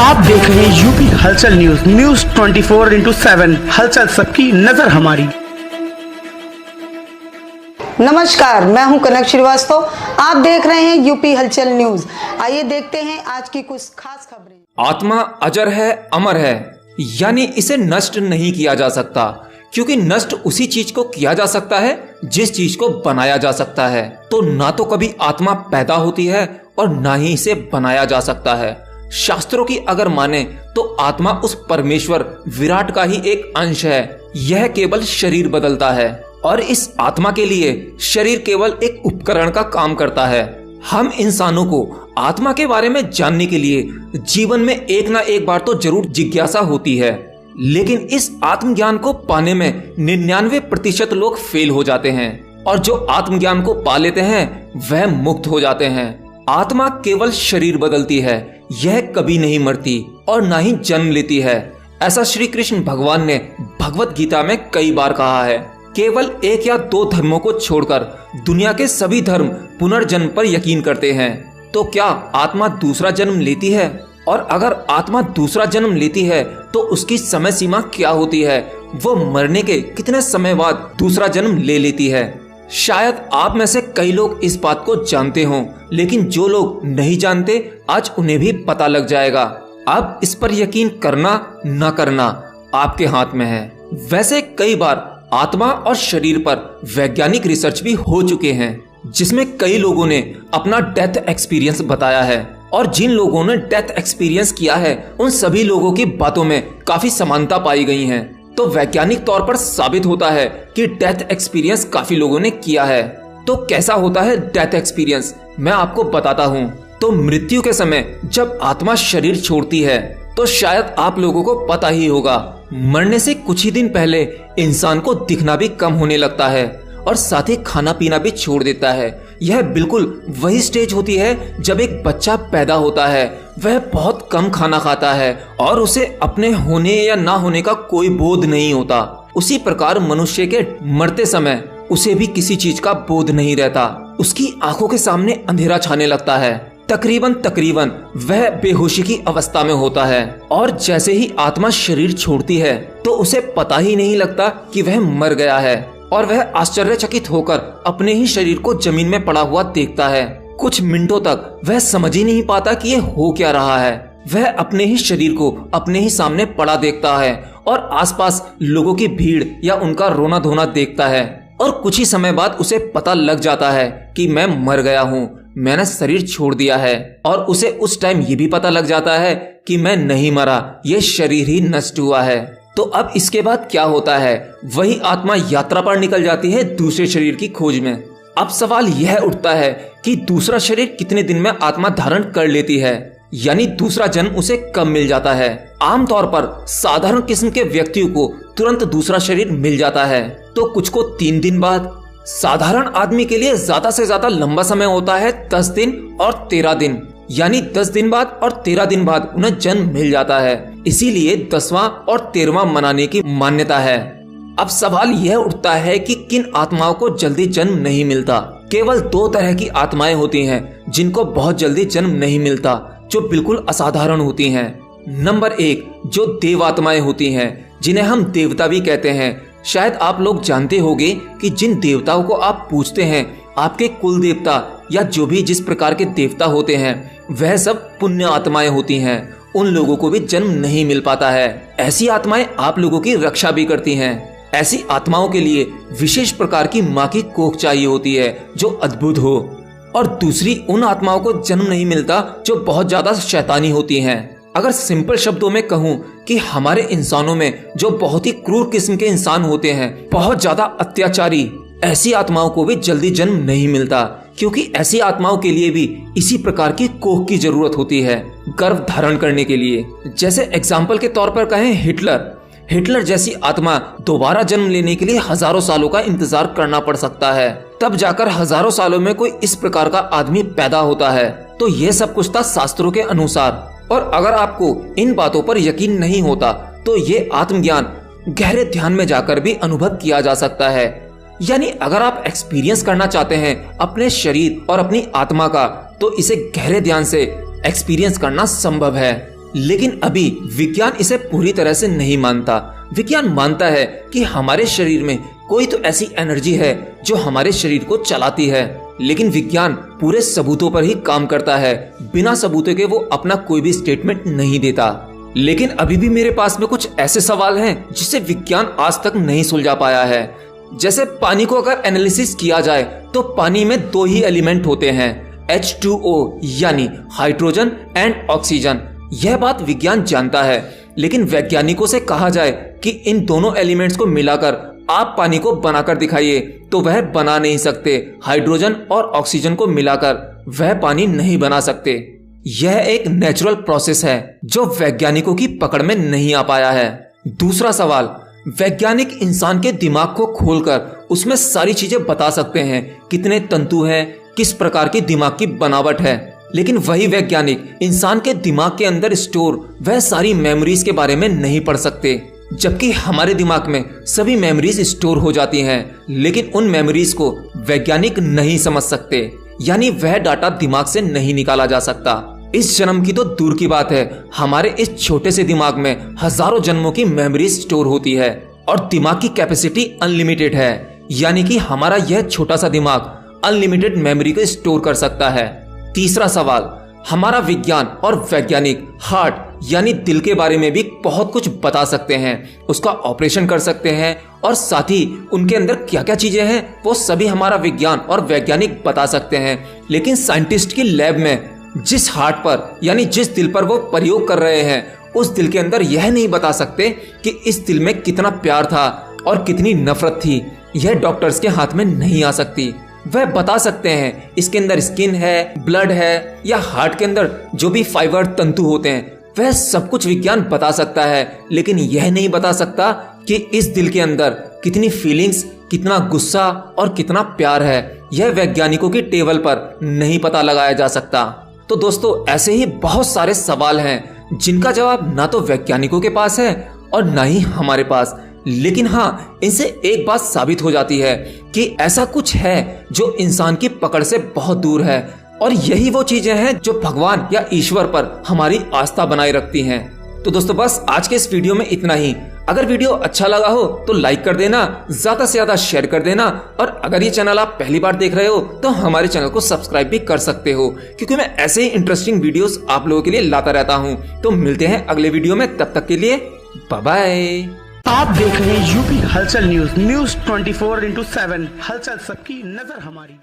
आप देख रहे हैं यूपी हलचल न्यूज 24/7 हलचल सबकी नजर हमारी। नमस्कार, मैं हूं कनक श्रीवास्तव। आप देख रहे हैं यूपी हलचल न्यूज। आइए देखते हैं आज की कुछ खास खबरें। आत्मा अजर है, अमर है, यानी इसे नष्ट नहीं किया जा सकता, क्योंकि नष्ट उसी चीज को किया जा सकता है जिस चीज को बनाया जा सकता है। तो ना तो कभी आत्मा पैदा होती है और ना ही इसे बनाया जा सकता है। शास्त्रों की अगर माने तो आत्मा उस परमेश्वर विराट का ही एक अंश है। यह केवल शरीर बदलता है और इस आत्मा के लिए शरीर केवल एक उपकरण का काम करता है। हम इंसानों को आत्मा के बारे में जानने के लिए जीवन में एक ना एक बार तो जरूर जिज्ञासा होती है, लेकिन इस आत्मज्ञान को पाने में 99% लोग फेल हो जाते हैं और जो आत्मज्ञान को पा लेते हैं वह मुक्त हो जाते हैं। आत्मा केवल शरीर बदलती है, यह कभी नहीं मरती और ना ही जन्म लेती है। ऐसा श्री कृष्ण भगवान ने भगवत गीता में कई बार कहा है। केवल 1 या 2 धर्मों को छोड़कर दुनिया के सभी धर्म पुनर्जन्म पर यकीन करते हैं। तो क्या आत्मा दूसरा जन्म लेती है? और अगर आत्मा दूसरा जन्म लेती है तो उसकी समय सीमा क्या होती है? वो मरने के कितने समय बाद दूसरा जन्म ले लेती है? शायद आप में से कई लोग इस बात को जानते हों, लेकिन जो लोग नहीं जानते आज उन्हें भी पता लग जाएगा। अब इस पर यकीन करना न करना आपके हाथ में है। वैसे कई बार आत्मा और शरीर पर वैज्ञानिक रिसर्च भी हो चुके हैं, जिसमें कई लोगों ने अपना डेथ एक्सपीरियंस बताया है और जिन लोगों ने डेथ एक्सपीरियंस किया है उन सभी लोगों की बातों में काफी समानता पाई गई है। तो वैज्ञानिक तौर पर साबित होता है कि डेथ एक्सपीरियंस काफी लोगों ने किया है। तो कैसा होता है डेथ एक्सपीरियंस, मैं आपको बताता हूँ। तो मृत्यु के समय जब आत्मा शरीर छोड़ती है तो शायद आप लोगों को पता ही होगा, मरने से कुछ ही दिन पहले इंसान को दिखना भी कम होने लगता है और साथ ही खाना पीना भी छोड़ देता है। यह बिल्कुल वही स्टेज होती है जब एक बच्चा पैदा होता है। वह बहुत कम खाना खाता है और उसे अपने होने या ना होने का कोई बोध नहीं होता। उसी प्रकार मनुष्य के मरते समय उसे भी किसी चीज का बोध नहीं रहता। उसकी आंखों के सामने अंधेरा छाने लगता है। तकरीबन वह बेहोशी की अवस्था में होता है और जैसे ही आत्मा शरीर छोड़ती है तो उसे पता ही नहीं लगता कि वह मर गया है और वह आश्चर्यचकित होकर अपने ही शरीर को जमीन में पड़ा हुआ देखता है। कुछ मिनटों तक वह समझ ही नहीं पाता कि यह हो क्या रहा है। वह अपने ही शरीर को अपने ही सामने पड़ा देखता है और आसपास लोगों की भीड़ या उनका रोना धोना देखता है और कुछ ही समय बाद उसे पता लग जाता है कि मैं मर गया हूँ, मैंने शरीर छोड़ दिया है। और उसे उस टाइम ये भी पता लग जाता है कि मैं नहीं मरा, ये शरीर ही नष्ट हुआ है। तो अब इसके बाद क्या होता है? वही आत्मा यात्रा पर निकल जाती है दूसरे शरीर की खोज में। अब सवाल यह उठता है कि दूसरा शरीर कितने दिन में आत्मा धारण कर लेती है, यानी दूसरा जन्म उसे कब मिल जाता है? आमतौर पर साधारण किस्म के व्यक्तियों को तुरंत दूसरा शरीर मिल जाता है, तो कुछ को 3 दिन बाद। साधारण आदमी के लिए ज्यादा से ज्यादा लंबा समय होता है 10 दिन और 13 दिन, यानी 10 दिन बाद और 13 दिन बाद उन्हें जन्म मिल जाता है। इसीलिए 10वां और 13वां मनाने की मान्यता है। अब सवाल यह उठता है कि किन आत्माओं को जल्दी जन्म नहीं मिलता? केवल 2 तरह की आत्माएं होती हैं जिनको बहुत जल्दी जन्म नहीं मिलता, जो बिल्कुल असाधारण होती हैं। नंबर 1, जो देव आत्माएं होती हैं, जिन्हें हम देवता भी कहते हैं। शायद आप लोग जानते होंगे कि जिन देवताओं को आप पूजते हैं, आपके कुल देवता या जो भी जिस प्रकार के देवता होते हैं, वह सब पुण्य आत्माएं होती हैं। उन लोगों को भी जन्म नहीं मिल पाता है। ऐसी आत्माएं आप लोगों की रक्षा भी करती हैं। ऐसी आत्माओं के लिए विशेष प्रकार की माँ की कोख चाहिए होती है जो अद्भुत हो। और दूसरी उन आत्माओं को जन्म नहीं मिलता जो बहुत ज्यादा शैतानी होती हैं। अगर सिंपल शब्दों में कहूँ कि हमारे इंसानों में जो बहुत ही क्रूर किस्म के इंसान होते हैं, बहुत ज्यादा अत्याचारी, ऐसी आत्माओं को भी जल्दी जन्म नहीं मिलता, क्योंकि ऐसी आत्माओं के लिए भी इसी प्रकार की कोख की जरूरत होती है गर्भ धारण करने के लिए। जैसे एग्जाम्पल के तौर पर कहें हिटलर जैसी आत्मा दोबारा जन्म लेने के लिए हजारों सालों का इंतजार करना पड़ सकता है, तब जाकर हजारों सालों में कोई इस प्रकार का आदमी पैदा होता है। तो ये सब कुछ था शास्त्रों के अनुसार। और अगर आपको इन बातों पर यकीन नहीं होता तो ये आत्मज्ञान गहरे ध्यान में जाकर भी अनुभव किया जा सकता है। यानी अगर आप एक्सपीरियंस करना चाहते हैं अपने शरीर और अपनी आत्मा का, तो इसे गहरे ध्यान से एक्सपीरियंस करना संभव है। लेकिन अभी विज्ञान इसे पूरी तरह से नहीं मानता। विज्ञान मानता है कि हमारे शरीर में कोई तो ऐसी एनर्जी है जो हमारे शरीर को चलाती है, लेकिन विज्ञान पूरे सबूतों पर ही काम करता है। बिना सबूतों के वो अपना कोई भी स्टेटमेंट नहीं देता। लेकिन अभी भी मेरे पास में कुछ ऐसे सवाल हैं जिसे विज्ञान आज तक नहीं सुलझा पाया है। जैसे पानी को अगर एनालिसिस किया जाए तो पानी में दो ही एलिमेंट होते हैं, H2O यानी हाइड्रोजन एंड ऑक्सीजन। यह बात विज्ञान जानता है, लेकिन वैज्ञानिकों से कहा जाए कि इन दोनों एलिमेंट्स को मिलाकर आप पानी को बनाकर दिखाइए तो वह बना नहीं सकते। हाइड्रोजन और ऑक्सीजन को मिलाकर वह पानी नहीं बना सकते। यह एक नेचुरल प्रोसेस है जो वैज्ञानिकों की पकड़ में नहीं आ पाया है। दूसरा सवाल, वैज्ञानिक इंसान के दिमाग को खोलकर उसमें सारी चीजें बता सकते हैं, कितने तंतु हैं, किस प्रकार की दिमाग की बनावट है, लेकिन वही वैज्ञानिक इंसान के दिमाग के अंदर स्टोर वह सारी मेमोरीज के बारे में नहीं पढ़ सकते। जबकि हमारे दिमाग में सभी मेमोरीज स्टोर हो जाती हैं, लेकिन उन मेमोरीज को वैज्ञानिक नहीं समझ सकते, यानी वह डाटा दिमाग से नहीं निकाला जा सकता। इस जन्म की तो दूर की बात है, हमारे इस छोटे से दिमाग में हजारों जन्मों की मेमोरीज स्टोर होती है और दिमाग की कैपेसिटी अनलिमिटेड है, यानी कि हमारा यह छोटा सा दिमाग अनलिमिटेड मेमोरी को स्टोर कर सकता है। तीसरा सवाल, हमारा विज्ञान और वैज्ञानिक हार्ट यानी दिल के बारे में भी बहुत कुछ बता सकते हैं, उसका ऑपरेशन कर सकते हैं और साथ ही उनके अंदर क्या क्या चीजें हैं वो सभी हमारा विज्ञान और वैज्ञानिक बता सकते हैं। लेकिन साइंटिस्ट की लैब में जिस हार्ट पर यानी जिस दिल पर वो प्रयोग कर रहे हैं, उस दिल के अंदर यह नहीं बता सकते कि इस दिल में कितना प्यार था और कितनी नफरत थी। यह डॉक्टर्स के हाथ में नहीं आ सकती। वह बता सकते हैं इसके अंदर स्किन है, ब्लड है, या हार्ट के अंदर जो भी फाइबर तंतु होते हैं, वह सब कुछ विज्ञान बता सकता है, लेकिन यह नहीं बता सकता कि इस दिल के अंदर कितनी फीलिंग्स, कितना गुस्सा और कितना प्यार है। यह वैज्ञानिकों की टेबल पर नहीं पता लगाया जा सकता। तो दोस्तों, ऐसे ही बहुत सारे सवाल हैं जिनका जवाब ना तो वैज्ञानिकों के पास है और ना ही हमारे पास, लेकिन हाँ, इनसे एक बात साबित हो जाती है कि ऐसा कुछ है जो इंसान की पकड़ से बहुत दूर है, और यही वो चीजें हैं जो भगवान या ईश्वर पर हमारी आस्था बनाए रखती हैं। तो दोस्तों, बस आज के इस वीडियो में इतना ही। अगर वीडियो अच्छा लगा हो तो लाइक कर देना, ज्यादा से ज्यादा शेयर कर देना, और अगर ये चैनल आप पहली बार देख रहे हो तो हमारे चैनल को सब्सक्राइब भी कर सकते हो, क्योंकि मैं ऐसे ही इंटरेस्टिंग वीडियोस आप लोगों के लिए लाता रहता हूँ। तो मिलते हैं अगले वीडियो में, तब तक के लिए बाय बाय। आप देख रहे हैं यूपी हलचल न्यूज 24/7। हलचल सबकी नजर हमारी।